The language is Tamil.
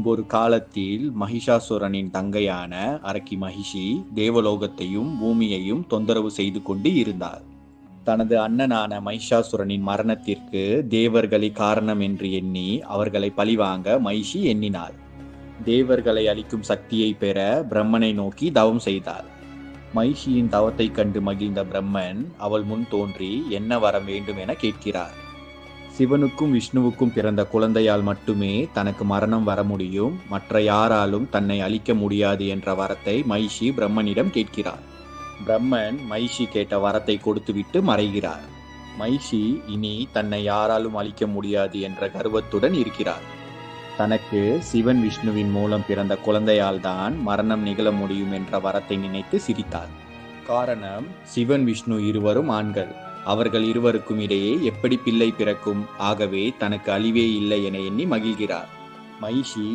முன்பொரு காலத்தில் மகிஷாசுரனின் தங்கையான அரக்கி மகிஷி தேவலோகத்தையும் பூமியையும் தொந்தரவு செய்து கொண்டு இருந்தார். தனது அண்ணனான மகிஷாசுரனின் மரணத்திற்கு தேவர்களே காரணம் என்று எண்ணி அவர்களை பழிவாங்க மகிஷி எண்ணினாள். தேவர்களை அளிக்கும் சக்தியை பெற பிரம்மனை நோக்கி தவம் செய்தாள். மகிஷியின் தவத்தை கண்டு மகிழ்ந்த பிரம்மன் அவள் முன் தோன்றி என்ன வரம் வேண்டும் என கேட்கிறார். சிவனுக்கும் விஷ்ணுவுக்கும் பிறந்த குழந்தையால் மட்டுமே தனக்கு மரணம் வர முடியும், மற்ற யாராலும் தன்னை அழிக்க முடியாது என்ற வரத்தை மகிஷி பிரம்மனிடம் கேட்கிறார். பிரம்மன் மகிஷி கேட்ட வரத்தை கொடுத்துவிட்டு மறைகிறார். மகிஷி இனி தன்னை யாராலும் அழிக்க முடியாது என்ற கர்வத்துடன் இருக்கிறார். தனக்கு சிவன் விஷ்ணுவின் மூலம் பிறந்த குழந்தையால் தான் மரணம் நிகழ முடியும் என்ற வரத்தை நினைத்து சிரித்தார். காரணம், சிவன் விஷ்ணு இருவரும் ஆண்கள். அவர்கள் இருவருக்கும் இடையே எப்படி பிள்ளை பிறக்கும்? ஆகவே தனக்கு அழிவே இல்லை என எண்ணி மகிழ்கிறார். மகிஷி